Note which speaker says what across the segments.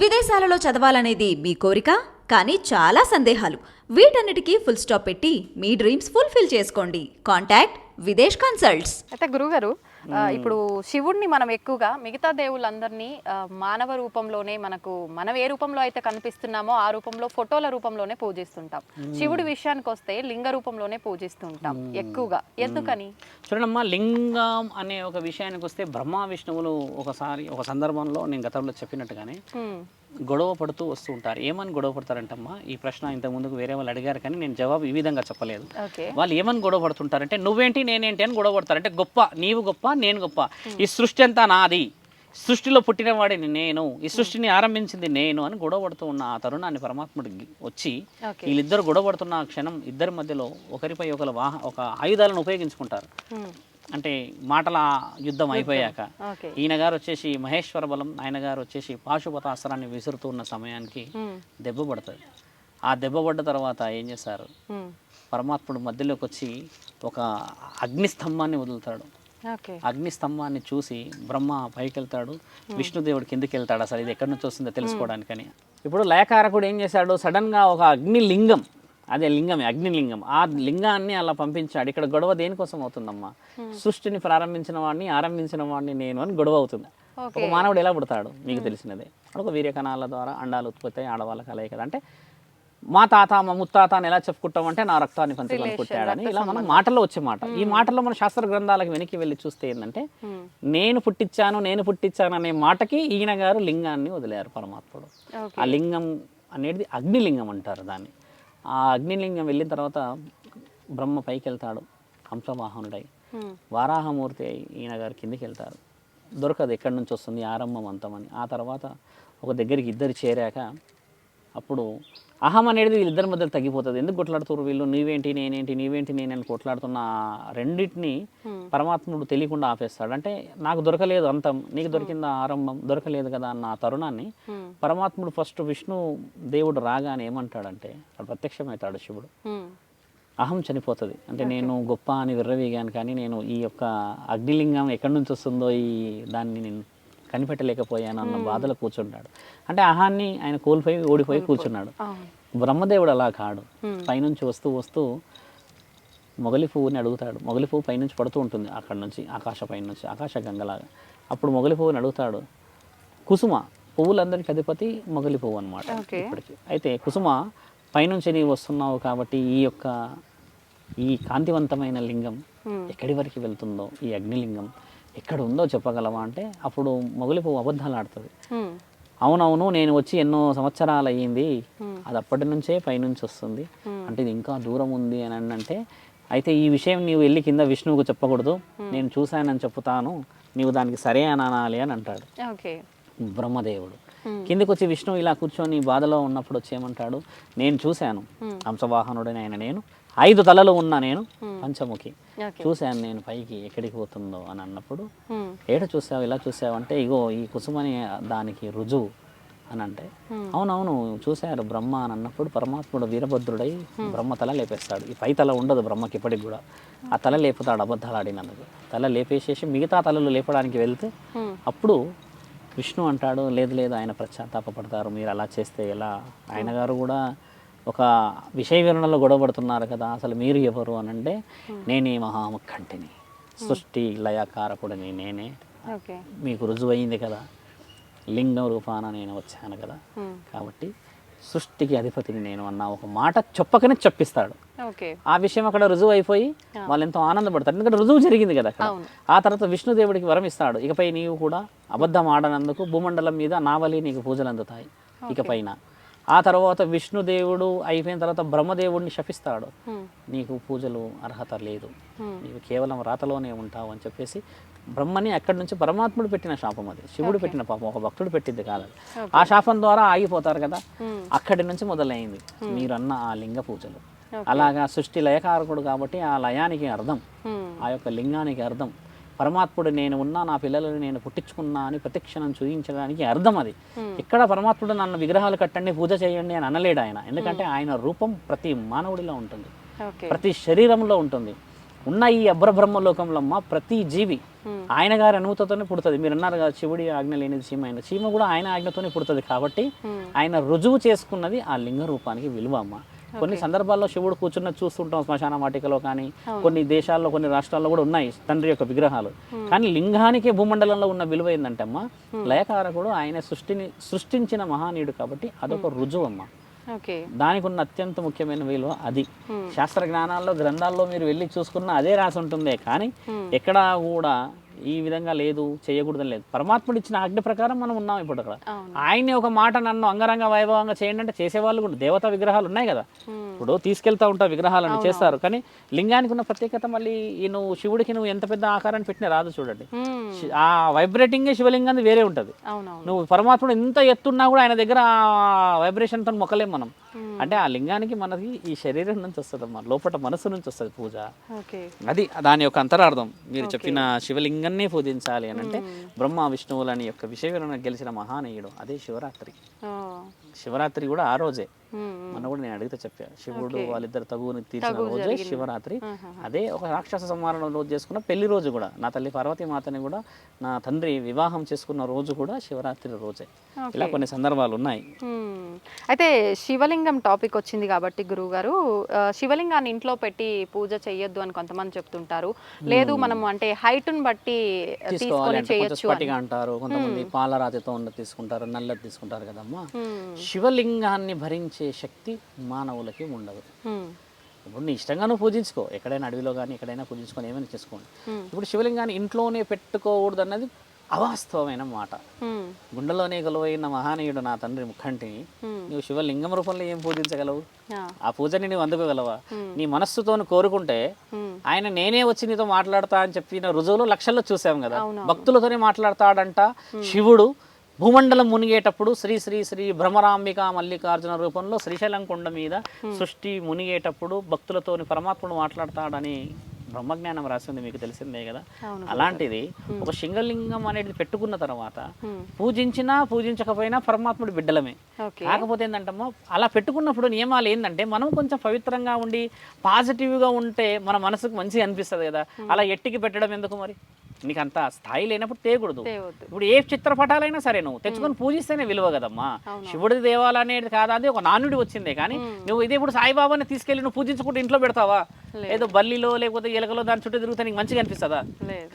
Speaker 1: విదేశాలలో చదవాలనేది మీ కోరిక, కానీ చాలా సందేహాలు. వీటన్నిటికీ ఫుల్ స్టాప్ పెట్టి మీ డ్రీమ్స్ ఫుల్ఫిల్ చేసుకోండి. Contact Videsh consults.
Speaker 2: అయితే గురుగారు, ఇప్పుడు శివుడిని మనం ఎక్కువగా మిగతా దేవుళ్ళందరినీ మానవ రూపంలోనే మనం ఏ రూపంలో అయితే కనిపిస్తున్నామో ఆ రూపంలో ఫోటోల రూపంలోనే పూజిస్తుంటాం. శివుడి విషయానికి వస్తే లింగ రూపంలోనే పూజిస్తుంటాం ఎక్కువగా. ఎందుకని?
Speaker 3: చూడమ్మా, లింగం అనే ఒక విషయానికి వస్తే బ్రహ్మ విష్ణువులు ఒక సందర్భంలో నేను గతంలో చెప్పినట్టుగానే గొడవ పడుతూ వస్తూ ఉంటారు. ఏమని గొడవ పడతారంటమ్మా, ఈ ప్రశ్న ఇంత ముందుకు వేరే వాళ్ళు అడిగారు కానీ నేను జవాబు ఈ విధంగా చెప్పలేదు. వాళ్ళు ఏమని గొడవ పడుతుంటారంటే నువ్వేంటి నేనేంటి అని గొడవ పడతారు. అంటే గొప్ప, నీవు గొప్ప, నేను గొప్ప, ఈ సృష్టి అంతా నాది, సృష్టిలో పుట్టిన వాడిని నేను, ఈ సృష్టిని ఆరంభించింది నేను అని గొడవ పడుతూ ఉన్న ఆ తరుణాన్ని పరమాత్ముడికి వచ్చి వీళ్ళిద్దరు గొడవ పడుతున్న క్షణం ఇద్దరి మధ్యలో ఒకరిపై ఒక ఆయుధాలను ఉపయోగించుకుంటారు. అంటే మాటల యుద్ధం అయిపోయాక ఈయన గారు వచ్చేసి మహేశ్వర బలం, ఆయన గారు వచ్చేసి పాశుపతాస్త్రాన్ని విసురుతూ ఉన్న సమయానికి దెబ్బ పడుతుంది. ఆ దెబ్బ పడ్డ తర్వాత ఏం చేశారు, పరమాత్ముడు మధ్యలోకి వచ్చి ఒక అగ్నిస్తంభాన్ని వదులుతాడు. అగ్నిస్తంభాన్ని చూసి బ్రహ్మ పైకి వెళ్తాడు, విష్ణుదేవుడు కిందికి వెళ్తాడు. అసలు ఇది ఎక్కడి నుంచి వస్తుందో తెలుసుకోవడానికని. ఇప్పుడు లయకారకుడు ఏం చేశాడు, సడన్గా ఒక అగ్నిలింగం, అదే లింగమే అగ్నిలింగం, ఆ లింగాన్ని అలా పంపించాడు. ఇక్కడ గొడవ దేనికోసం అవుతుందమ్మా, సృష్టిని ఆరంభించిన వాడిని నేను అని గొడవ అవుతుంది. ఒక మానవుడు ఎలా పుడతాడు మీకు తెలిసినదే, ఒక వీర్యకణాల ద్వారా అండాలు ఉత్పత్తి అయ్యి ఆడవాళ్ళ కలయిక. అంటే మా తాత మా ముత్తాత అని ఎలా చెప్పుకుంటామంటే నా రక్తాన్ని పంచుకొని పుట్టాడని, ఇలా మనం మాటల్లో వచ్చే మాట. ఈ మాటల్లో మన శాస్త్ర గ్రంథాలకు వెనక్కి వెళ్ళి చూస్తే ఏంటంటే నేను పుట్టించాను అనే మాటకి ఈయన గారు లింగాన్ని వదిలేరు పరమాత్ముడు. ఆ లింగం అనేది అగ్నిలింగం అంటారు దాన్ని. ఆ అగ్నిలింగం వెళ్ళిన తర్వాత బ్రహ్మ పైకి వెళ్తాడు హంసవాహనుడై, వారాహమూర్తి అయి ఈయన గారు కిందికి వెళ్తారు. దొరకదు ఎక్కడి నుంచి వస్తుంది ఆరంభం అంతమని. ఆ తర్వాత ఒక దగ్గరికి ఇద్దరు చేరాక అప్పుడు అహం అనేది వీళ్ళిద్దరి మధ్యలో తగ్గిపోతుంది. ఎందుకు కొట్లాడుతున్నారు వీళ్ళు, నీవేంటి నేనని కొట్లాడుతున్న రెండింటిని పరమాత్ముడు తెలియకుండా ఆపేస్తాడు. అంటే నాకు దొరకలేదు అంతం, నీకు దొరికిందా ఆరంభం, దొరకలేదు కదా అన్న తరుణాన్ని పరమాత్ముడు ఫస్ట్ విష్ణు దేవుడు రాగానే ఏమంటాడంటే, ప్రత్యక్షమవుతాడు శివుడు. అహం చనిపోతుంది. అంటే నేను గొప్ప అని విర్రవీగాను కానీ నేను ఈ యొక్క అగ్నిలింగం ఎక్కడి నుంచి వస్తుందో ఈ దాన్ని నేను కనిపెట్టలేకపోయాను అన్న బాధలో కూర్చుంటాడు. అంటే అహాన్ని ఆయన ఓడిపోయి కూర్చున్నాడు. బ్రహ్మదేవుడు అలా కాడు, పైనుంచి వస్తూ మొగలి పువ్వుని అడుగుతాడు. మొగలి పువ్వు పైనుంచి పడుతూ ఉంటుంది అక్కడ నుంచి, ఆకాశ గంగలాగా. అప్పుడు మొగలి పువ్వుని అడుగుతాడు. కుసుమ, పువ్వులందరికీ అధిపతి మొగలి పువ్వు అనమాట ఇప్పటికి. అయితే కుసుమ, పైనుంచి నీవు వస్తున్నావు కాబట్టి ఈ కాంతివంతమైన లింగం ఎక్కడి వరకు వెళ్తుందో, ఈ అగ్నిలింగం ఎక్కడ ఉందో చెప్పగలవా అంటే అప్పుడు మొగలి పువ్వు అబద్ధాలు ఆడుతుంది. అవునవును, నేను వచ్చి ఎన్నో సంవత్సరాలు అయ్యింది, అది అప్పటి నుంచే పైనుంచి వస్తుంది, అంటే ఇది ఇంకా దూరం ఉంది అని అంటే, అయితే ఈ విషయం నీవు వెళ్ళి కింద విష్ణువుకు చెప్పకూడదు, నేను చూశానని చెప్తాను, నీవు దానికి సరే అని అనాలి అని అంటాడు బ్రహ్మదేవుడు. కిందికి వచ్చి విష్ణువు ఇలా కూర్చొని బాధలో ఉన్నప్పుడు వచ్చి ఏమంటాడు, నేను చూశాను హంసవాహనుడని ఆయన, నేను 5 తలలు ఉన్నా, నేను పంచముఖి, చూశాను నేను పైకి ఎక్కడికి పోతుందో అని అన్నప్పుడు, ఏడ చూసావు ఇలా చూసావు అంటే, ఇగో ఈ కుసుమని దానికి రుజువు అని అంటే, అవునవును చూశారు బ్రహ్మ అని అన్నప్పుడు పరమాత్ముడు వీరభద్రుడై బ్రహ్మ తల లేపేస్తాడు. ఈ 5 తల ఉండదు బ్రహ్మకి ఇప్పటికి కూడా. ఆ తల లేపుతాడు అబద్ధాలు ఆడినందుకు. తల లేపేసేసి మిగతా తలలు లేపడానికి వెళ్తే అప్పుడు విష్ణు అంటాడు, లేదు ఆయన పశ్చాత్తాపడతారు, మీరు అలా చేస్తే ఎలా, ఆయన గారు కూడా ఒక విషయ వివరణలో గొడవపడుతున్నారు కదా, అసలు మీరు ఎవరు అని అంటే, నేనే మహాముఖంటిని, సృష్టి లయకారకుడిని నేనే, మీకు రుజువైంది కదా, లింగం రూపాన నేను వచ్చాను కదా, కాబట్టి సృష్టికి అధిపతిని నేను అన్న ఒక మాట చెప్పకనే చెప్పిస్తాడు. ఆ విషయం అక్కడ రుజువు అయిపోయి వాళ్ళు ఎంతో ఆనందపడతారు, ఎందుకంటే రుజువు జరిగింది కదా అక్కడ. ఆ తర్వాత విష్ణుదేవుడికి వరం ఇస్తాడు, ఇకపై నీవు కూడా అబద్ధం ఆడనందుకు భూమండలం మీద నావలి నీకు పూజలు అందుతాయి ఇకపైన. ఆ తర్వాత విష్ణుదేవుడు అయిపోయిన తర్వాత బ్రహ్మదేవుడిని శపిస్తాడు, నీకు పూజలు అర్హత లేదు, నీవు కేవలం రాతలోనే ఉంటావు అని చెప్పేసి బ్రహ్మని అక్కడి నుంచి పరమాత్ముడు పెట్టిన శాపం, అది శివుడు పెట్టిన పాపం, ఒక భక్తుడు పెట్టింది కాదు. ఆ శాపం ద్వారా ఆగిపోతారు కదా, అక్కడి నుంచి మొదలైంది మీరన్న ఆ లింగ పూజలు. అలాగా సృష్టి లయకారకుడు కాబట్టి ఆ లయానికి అర్థం, ఆ యొక్క లింగానికి అర్థం పరమాత్ముడు నేను ఉన్నా, నా పిల్లలను నేను పుట్టించుకున్నా అని ప్రతిక్షణం చూపించడానికి అర్థం అది. ఇక్కడ పరమాత్ముడు నన్ను విగ్రహాలు కట్టండి పూజ చేయండి అని అనలేడు ఆయన, ఎందుకంటే ఆయన రూపం ప్రతి మానవుడిలో ఉంటుంది, ప్రతి శరీరంలో ఉంటుంది. ఉన్న ఈ అబ్రబ్రహ్మలోకంలో ప్రతి జీవి ఆయన గారి అనుమతితోనే పుడుతుంది. మీరు అన్నారు కదా శివుడి ఆజ్ఞ లేనిది చీమ అయిన, చీమ కూడా ఆయన ఆజ్ఞతోనే పుడుతుంది. కాబట్టి ఆయన రుజువు చేసుకున్నది ఆ లింగ రూపానికి విలువ అమ్మ. కొన్ని సందర్భాల్లో శివుడు కూర్చున్న చూస్తుంటాం శ్మశాన వాటికలో, కానీ కొన్ని దేశాల్లో కొన్ని రాష్ట్రాల్లో కూడా ఉన్నాయి తండ్రి యొక్క విగ్రహాలు. కానీ లింగానికి భూమండలంలో ఉన్న విలువ ఏంటంటే అమ్మ, లయకారకుడు ఆయన సృష్టించిన మహానీయుడు కాబట్టి అదొక రుజువు అమ్మ. దానికి ఉన్న అత్యంత ముఖ్యమైన విలువ అది. శాస్త్ర జ్ఞానాల్లో గ్రంథాల్లో మీరు వెళ్ళి చూసుకున్న అదే రాసి ఉంటుందే, కానీ ఎక్కడా కూడా ఈ విధంగా లేదు, చేయకూడదని లేదు. పరమాత్ముడు ఇచ్చిన ఆజ్ఞ ప్రకారం మనం ఉన్నాం ఇప్పుడు అక్కడ. ఆయన్ని ఒక మాట నన్ను అంగరంగ వైభవంగా చేయండి అంటే చేసేవాళ్ళు కూడా, దేవతా విగ్రహాలు ఉన్నాయి కదా, ఇప్పుడు తీసుకెళ్తా ఉంటారు విగ్రహాలను చేస్తారు. కానీ లింగానికి ఉన్న ప్రత్యేకత మళ్ళీ నువ్వు శివుడికి నువ్వు ఎంత పెద్ద ఆకారాన్ని పెట్టినా రాదు. చూడండి, ఆ వైబ్రేటింగే శివలింగాన్ని వేరే ఉంటుంది. నువ్వు పరమాత్ముడు ఎంత ఎత్తున్నా కూడా ఆయన దగ్గర వైబ్రేషన్ తో మొక్కలేం మనం. అంటే ఆ లింగానికి మనకి ఈ శరీరం నుంచి వస్తుంది అమ్మా, లోపల మనసు నుంచి వస్తుంది పూజ. అది దాని యొక్క అంతరార్థం. మీరు చెప్పిన శివలింగాన్నే పూజించాలి అని అంటే బ్రహ్మ విష్ణువులని యొక్క విషయ వివరణ గెలిచిన మహానీయుడు అదే శివరాత్రి. శివరాత్రి కూడా ఆ రోజే మన కూడా నేను అడిగితే చెప్పా, శివుడు వాళ్ళిద్దరు తగువుని తీర్చిన రోజే శివరాత్రి. అదే ఒక రాక్షస సంహారం రోజు చేసుకున్న పెళ్లి రోజు కూడా, నా తల్లి పార్వతీ మాతని కూడా నా తండ్రి వివాహం చేసుకున్న రోజు కూడా శివరాత్రి రోజే. ఇలా కొన్ని సందర్భాలు ఉన్నాయి.
Speaker 2: అయితే శివలింగం టాపిక్ వచ్చింది కాబట్టి గురువు గారు, శివలింగాన్ని ఇంట్లో పెట్టి పూజ చెయ్యొద్దు అని కొంతమంది చెప్తుంటారు. లేదు మనం అంటే హైట్ను బట్టి తీసుకొని చేయొచ్చు
Speaker 3: అంటారు. కొంతమంది పాలరాతితో ఉన్న తీసుకుంటారు, నల్లది తీసుకుంటారు కదమ్మా. శివలింగాన్ని భరించే శక్తి మానవులకి ఉండదు. ఇప్పుడు నీ ఇష్టంగా నువ్వు పూజించుకో, ఎక్కడైనా అడవిలో కానీ ఎక్కడైనా పూజించుకొని ఏమైనా చేసుకోండి. ఇప్పుడు శివలింగాన్ని ఇంట్లోనే పెట్టుకోకూడదు అన్నది అవాస్తవమైన మాట. గుండెలోనే గొలువైన మహానీయుడు నా తండ్రి ముఖంటిని నువ్వు శివలింగం రూపంలో ఏం పూజించగలవు? ఆ పూజని నువ్వు అందుకోగలవా? నీ మనస్సుతో కోరుకుంటే ఆయన నేనే వచ్చి నీతో మాట్లాడతా అని చెప్పిన రుజువులు లక్షల్లో చూసాం కదా. భక్తులతోనే మాట్లాడతాడంట శివుడు. భూమండలం మునిగేటప్పుడు శ్రీ శ్రీ శ్రీ భ్రమరాంబిక మల్లికార్జున రూపంలో శ్రీశైలం కొండ మీద సృష్టి మునిగేటప్పుడు భక్తులతోని పరమాత్ముడు మాట్లాడతాడని బ్రహ్మజ్ఞానం రాసింది, మీకు తెలిసిందే కదా. అలాంటిది ఒక శివలింగం అనేది పెట్టుకున్న తర్వాత పూజించినా పూజించకపోయినా పరమాత్ముడి బిడ్డలమే. కాకపోతే ఏంటంటమ్మా, అలా పెట్టుకున్నప్పుడు నియమాలు ఏంటంటే మనం కొంచెం పవిత్రంగా ఉండి పాజిటివ్గా ఉంటే మన మనసుకు మంచిగా అనిపిస్తుంది కదా. అలా ఎట్టికి పెట్టడం ఎందుకు? మరి నీకు అంత స్థాయి లేనప్పుడు తేయకూడదు. ఇప్పుడు ఏ చిత్రపటాలైనా సరే నువ్వు తెచ్చుకొని పూజిస్తేనే విలువ కదమ్మా. శివుడి దేవాలయం అనేది కాదా, అది ఒక నానుడి వచ్చిందే. కానీ నువ్వు ఇదే ఇప్పుడు సాయిబాబాని తీసుకెళ్ళి నువ్వు పూజించుకుంటే ఇంట్లో పెడతావా? ఏదో బల్లిలో లేకపోతే ఎలకలో దాని చుట్టూ తిరుగుతా నీకు మంచిగా అనిపిస్తుందా?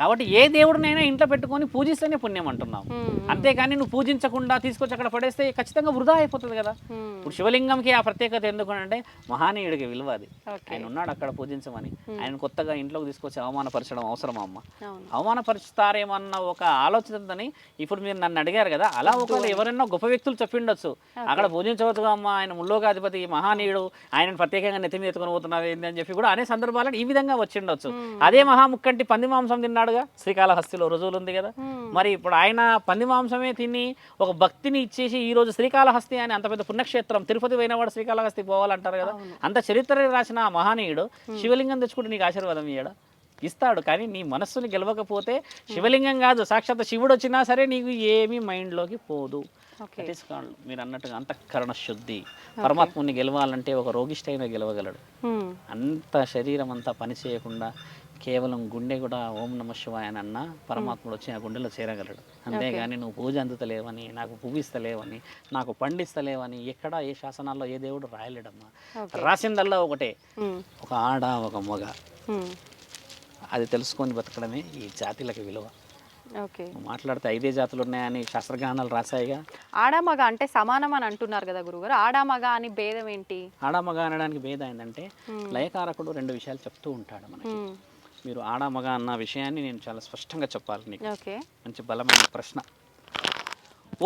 Speaker 3: కాబట్టి ఏ దేవుడినైనా ఇంట్లో పెట్టుకొని పూజిస్తేనే పుణ్యం అంటున్నావు. అంతేకాని నువ్వు పూజించకుండా తీసుకొచ్చి అక్కడ పడేస్తే ఖచ్చితంగా వృధా అయిపోతుంది కదా. ఇప్పుడు శివలింగంకి ఆ ప్రత్యేకత ఎందుకంటే మహానీయుడికి విలువ అది. ఆయన ఉన్నాడు అక్కడ పూజించమని. ఆయన కొత్తగా ఇంట్లోకి తీసుకొచ్చి అవమానపరచడం అవసరమా అమ్మ? అవమానపరుస్తారేమన్న ఒక ఆలోచనతోని ఇప్పుడు మీరు నన్ను అడిగారు కదా, అలా ఒకవేళ ఎవరైనా గొప్ప వ్యక్తులు చెప్పిండొచ్చు అక్కడ పూజించవచ్చుగా అమ్మ, ఆయన ముల్లోకాధిపతి మహానీయుడు, ఆయన ప్రత్యేకంగా నెత్తి మీద ఎత్తుకొని పోతున్నారు ఏంటి అని చెప్పి కూడా అనే సందర్భాలను ఈ విధంగా వచ్చిండొచ్చు. అదే మహాముక్కంటి పంది మాంసం తిన్నాడుగా, శ్రీకాళహస్తిలో రుజువులు ఉంది కదా. మరి ఇప్పుడు ఆయన పంది మాంసమే తిని ఒక భక్తిని ఇచ్చేసి ఈ రోజు శ్రీకాళహస్తి అని అంత పెద్ద పుణ్యక్షేత్రం, తిరుపతి పోయినవాడు శ్రీకాళహస్తి పోవాలంటారు కదా. అంత చరిత్ర రాసిన ఆ మహానీయుడు శివలింగం తెచ్చుకుంటే నీకు ఆశీర్వాదం ఇయ్యడా? ఇస్తాడు. కానీ నీ మనస్సుని గెలవకపోతే శివలింగం కాదు సాక్షాత్ శివుడు వచ్చినా సరే నీకు ఏమీ మైండ్లోకి పోదు. మీరు అన్నట్టుగా అంతఃకరణ శుద్ధి. పరమాత్ముని గెలవాలంటే ఒక రోగిష్ఠైన గెలవగలడు. అంత శరీరం అంతా పని చేయకుండా కేవలం గుండె కూడా ఓం నమ శివాయ అని అన్నా పరమాత్ముడు వచ్చి ఆ గుండెలో చేరగలడు. అంతేగాని నువ్వు పూజ అందుతలేవని, నాకు పూజిస్తలేవని, నాకు పండిస్తలేవని ఎక్కడా ఏ శాసనాల్లో ఏ దేవుడు రాయలేడమ్మా. రాసిందల్లా ఒకటే, ఒక ఆడ ఒక మగ. అది తెలుసుకొని బతకడమే ఈ జాతిలకు విలువ. మాట్లాడితే 5 జాతులు ఉన్నాయని శాస్త్రజ్ఞానాలు రాశాయిగా.
Speaker 2: ఆడామగ అంటే సమానం అని అంటున్నారు కదా గురుగారు, ఆడామగ అని భేదం ఏంటి?
Speaker 3: ఆడామగ అనడానికి భేదం ఏంటంటే లయకారకుడు 2 విషయాలు చెప్తూ ఉంటాడు మనకి. మీరు ఆడామగ అన్న విషయాన్ని నేను చాలా స్పష్టంగా చెప్పాలి నీకు. మంచి బలమైన ప్రశ్న.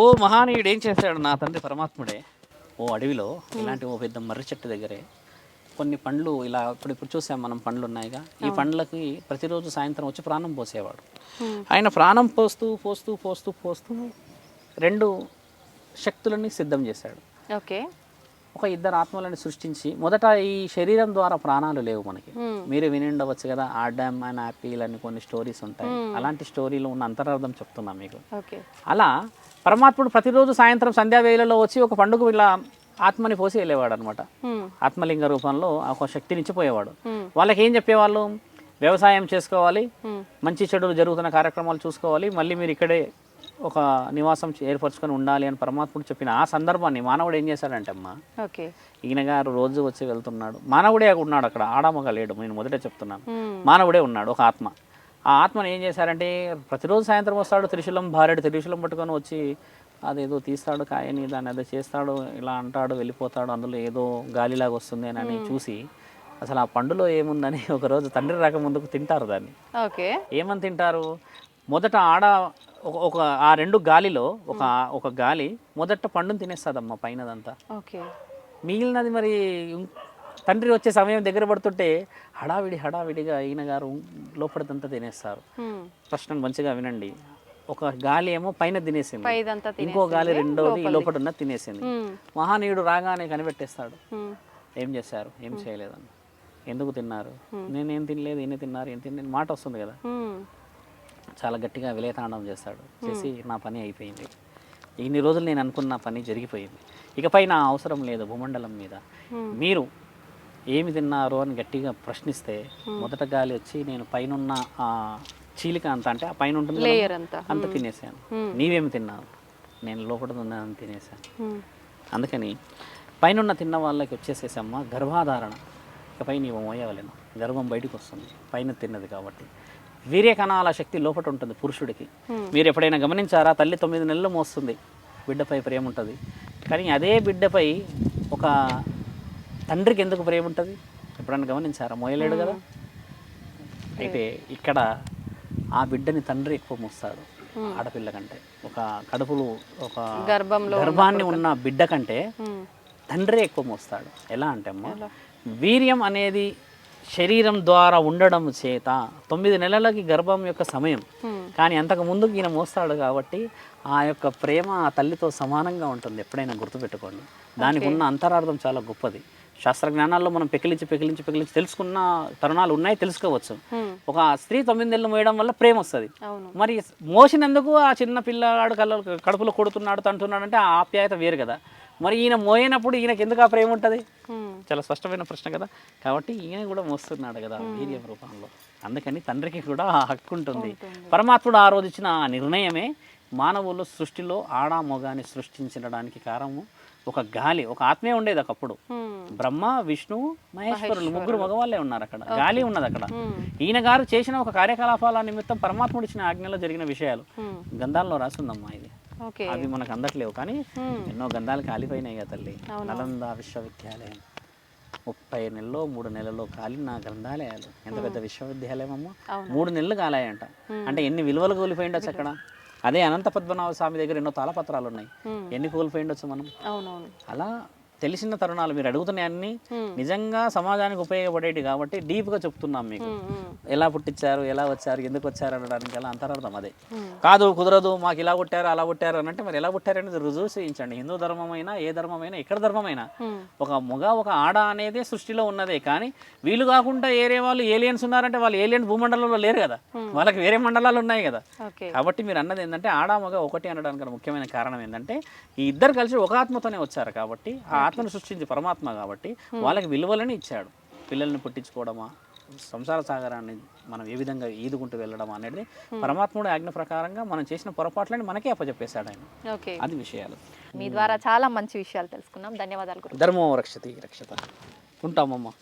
Speaker 3: ఓ మహానీయుడు ఏం చేశాడు నా తండ్రి పరమాత్ముడే, ఓ అడవిలో ఇలాంటి ఓ పెద్ద మర్రి చెట్టు దగ్గరే కొన్ని పండ్లు ఇలా ఇప్పుడు చూసాం మనం, పండ్లు ఉన్నాయిగా. ఈ పండ్లకి ప్రతిరోజు సాయంత్రం వచ్చి ప్రాణం పోసేవాడు. ఆయన ప్రాణం పోస్తూ పోస్తూ పోస్తూ పోస్తూ 2 శక్తులని సిద్ధం చేశాడు. ఒక 2 ఆత్మలను సృష్టించి, మొదట ఈ శరీరం ద్వారా ప్రాణాలు లేవు మనకి. మీరు విని ఉండవచ్చు కదా, ఆడమ్ అండ్ యాపిల్ అని కొన్ని స్టోరీస్ ఉంటాయి. అలాంటి స్టోరీలో ఉన్న అంతరార్థం చెప్తున్నా మీకు. అలా పరమాత్ముడు ప్రతిరోజు సాయంత్రం సంధ్యావేళలో వచ్చి ఒక పండుగ ఇలా ఆత్మని పోసి వెళ్ళేవాడు అనమాట. ఆత్మలింగ రూపంలో ఒక శక్తిని ఇచ్చిపోయేవాడు. వాళ్ళకి ఏం చెప్పేవాళ్ళు, వ్యవసాయం చేసుకోవాలి,
Speaker 2: Hmm.
Speaker 3: మంచి చెడులు జరుగుతున్న కార్యక్రమాలు చూసుకోవాలి, మళ్ళీ మీరు ఇక్కడే ఒక నివాసం ఏర్పరచుకొని ఉండాలి అని పరమాత్ముడు చెప్పిన ఆ సందర్భాన్ని మానవుడు ఏం చేశాడంటే అమ్మా,
Speaker 2: ఓకే.
Speaker 3: ఈయన గారు రోజు వచ్చి వెళ్తున్నాడు, మానవుడే ఉన్నాడు అక్కడ, ఆడామగ లేడు. నేను మొదటే చెప్తున్నాను,
Speaker 2: Hmm.
Speaker 3: మానవుడే ఉన్నాడు, ఒక ఆత్మ. ఆ ఆత్మను ఏం చేశారంటే ప్రతిరోజు సాయంత్రం వస్తాడు, త్రిశూలం భార్యడు త్రిశూలం పట్టుకొని వచ్చి అదేదో తీస్తాడు కాయని, దాన్ని అదే చేస్తాడు, ఇలా అంటాడు, వెళ్ళిపోతాడు, అందులో ఏదో గాలిలాగా వస్తుంది అని చూసి అసలు ఆ పండులో ఏముందని ఒకరోజు తండ్రి రాక ముందుకు తింటారు దాన్ని.
Speaker 2: ఓకే.
Speaker 3: ఏమని తింటారు, మొదట ఆడ ఒక ఆ రెండు గాలిలో ఒక గాలి మొదట పండుని తినేస్తుందమ్మా పైనదంతా.
Speaker 2: ఓకే.
Speaker 3: మిగిలినది మరి తండ్రి వచ్చే సమయం దగ్గర పడుతుంటే హడావిడిగా ఈయన గారు లోపలిదంతా తినేస్తారు.
Speaker 2: Hmm.
Speaker 3: ప్రశ్నను మంచిగా వినండి. ఒక గాలి ఏమో పైన తినేసింది,
Speaker 2: పైదంతా
Speaker 3: ఇంకో గాలి రెండోది లోపల ఉన్న తినేసింది.
Speaker 2: Hmm.
Speaker 3: మహానీయుడు రాగానే కనిపెట్టేస్తాడు,
Speaker 2: Hmm.
Speaker 3: ఏం చేశారు, ఏం చేయలేదని, ఎందుకు తిన్నారు, నేనేం తినలేదు, ఈయన తిన్నారు, ఏం తినలేదు మాట వస్తుంది కదా.
Speaker 2: Hmm.
Speaker 3: చాలా గట్టిగా విలయతాండం చేస్తాడు, చేసి నా పని అయిపోయింది, ఇన్ని రోజులు నేను అనుకున్న పని జరిగిపోయింది, ఇకపై నా అవసరం లేదు భూమండలం మీద. మీరు ఏమి తిన్నారు అని గట్టిగా ప్రశ్నిస్తే మొదట గాలి వచ్చి నేను పైనున్న ఆ చీలిక అంత, అంటే ఆ పైన ఉంటుంది కదా,
Speaker 2: లేయర్ అంతా
Speaker 3: అంత తినేసాను. నీవేమి తిన్నావు, నేను లోపల ఉన్నానని తినేసాను. అందుకని పైన తిన్న వాళ్ళకి వచ్చేసేసమ్మ గర్భాధారణ, ఇకపై నీవు మోయవలేను, గర్భం బయటకు వస్తుంది పైన తిన్నది కాబట్టి. వీర్య కణాల శక్తి లోపల ఉంటుంది పురుషుడికి. మీరు ఎప్పుడైనా గమనించారా, తల్లి 9 నెలలు మోస్తుంది, బిడ్డపై ప్రేమ ఉంటుంది, కానీ అదే బిడ్డపై ఒక తండ్రికి ఎందుకు ప్రేమ ఉంటుంది ఎప్పుడైనా గమనించారా, మోయలేడు కదా. అయితే ఇక్కడ ఆ బిడ్డని తండ్రి ఎక్కువ మోస్తాడు ఆడపిల్ల కంటే. ఒక కడుపులో ఒక గర్భాన్ని ఉన్న బిడ్డ కంటే తండ్రి ఎక్కువ మోస్తాడు. ఎలా అంటే అమ్మ, వీర్యం అనేది శరీరం ద్వారా ఉండడం చేత 9 నెలలకి గర్భం యొక్క సమయం, కానీ అంతకు ముందుకు ఈయన మోస్తాడు కాబట్టి ఆ యొక్క ప్రేమ ఆ తల్లితో సమానంగా ఉంటుంది. ఎప్పుడైనా గుర్తుపెట్టుకోండి, దానికి ఉన్న అంతరార్థం చాలా గొప్పది. శాస్త్రజ్ఞానాల్లో మనం పెకిలించి తెలుసుకున్న తరుణాలు ఉన్నాయి, తెలుసుకోవచ్చు. ఒక స్త్రీ 9 నెలలు మోయడం వల్ల ప్రేమ వస్తుంది. మరి మోసినందుకు ఆ చిన్న పిల్లగాడు కడుపులో కొడుతున్నాడు తంటున్నాడు అంటే ఆ ఆప్యాయత వేరు కదా. మరి ఈయన మోయినప్పుడు ఈయనకి ఎందుకు ఆ ప్రేమ ఉంటుంది? చాలా స్పష్టమైన ప్రశ్న కదా. కాబట్టి ఈయన కూడా మోస్తున్నాడు కదా వీర్యం రూపంలో. అందుకని తండ్రికి కూడా ఆ హక్కు ఉంటుంది. పరమాత్ముడు ఆ రోజు ఇచ్చిన ఆ నిర్ణయమే మానవులు సృష్టిలో ఆడా మొగాన్ని సృష్టించడానికి కారణము. ఒక గాలి, ఒక ఆత్మే ఉండేది ఒకప్పుడు. బ్రహ్మ, విష్ణువు, మహేశ్వరులు ముగ్గురు మగవాళ్ళే ఉన్నారు అక్కడ, గాలి ఉన్నది అక్కడ. ఈయన గారు చేసిన ఒక కార్యకలాపాల నిమిత్తం పరమాత్ముడు ఇచ్చిన ఆజ్ఞలో జరిగిన విషయాలు గంధాల్లో రాస్తుందమ్మా. ఇది అవి మనకు అందట్లేవు, కానీ ఎన్నో గంధాలు కాలిపోయినాయి కదా తల్లి. నలంద విశ్వవిద్యాలయం 30 నెలలో 3 నెలల్లో కాలిన గ్రంథాలయాలు. ఎంత పెద్ద విశ్వవిద్యాలయం అమ్మో, 3 నెలలు కాలాయంట. అంటే ఎన్ని విలువలు కూలిపోయిండొచ్చు అక్కడ. అదే అనంత పద్మనాభ స్వామి దగ్గర ఎన్నో తాళపత్రాలు ఉన్నాయి, ఎన్ని కోల్పోయిండొచ్చు మనం. అలా తెలిసిన తరుణాలు మీరు అడుగుతున్నాయి అన్ని నిజంగా సమాజానికి ఉపయోగపడేవి కాబట్టి డీప్గా చెప్తున్నాం మీకు. ఎలా పుట్టించారు, ఎలా వచ్చారు, ఎందుకు వచ్చారు అనడానికి అలా అంతరార్థం అదే కాదు. కుదరదు, మాకు ఇలా పుట్టారు అలా పుట్టారు అని అంటే మరి ఎలా పుట్టారు అనేది రుజువు చేయించండి. హిందూ ధర్మమైనా ఏ ధర్మమైనా ఎక్కడ ధర్మమైనా ఒక మగ ఒక ఆడ అనేది సృష్టిలో ఉన్నదే. కానీ వీళ్ళు కాకుండా ఏరే వాళ్ళు ఏలియన్స్ ఉన్నారంటే వాళ్ళు ఏలియన్స్ భూమండలంలో లేరు కదా, వాళ్ళకి వేరే మండలాలు ఉన్నాయి కదా. కాబట్టి మీరు అన్నది ఏంటంటే ఆడ మగ ఒకటి అనడానికి ముఖ్యమైన కారణం ఏంటంటే ఈ ఇద్దరు కలిసి ఒక ఆత్మతోనే వచ్చారు కాబట్టి, ఆ ఆత్మను సృష్టించి పరమాత్మ కాబట్టి వాళ్ళకి విలువలని ఇచ్చాడు. పిల్లల్ని పుట్టించుకోవడమా, సంసార సాగరాన్ని మనం ఏ విధంగా ఈదుకుంటూ వెళ్ళడం అనేది పరమాత్ముడు ఆజ్ఞ ప్రకారంగా మనం చేసిన పొరపాట్లని మనకే అప్పచెప్పేశాడు ఆయన. అది విషయాలు.
Speaker 4: మీ ద్వారా చాలా మంచి విషయాలు తెలుసుకున్నాం. ధన్యవాదాలు.
Speaker 3: ధర్మో రక్షతి రక్షత. ఉంటామమ్మా.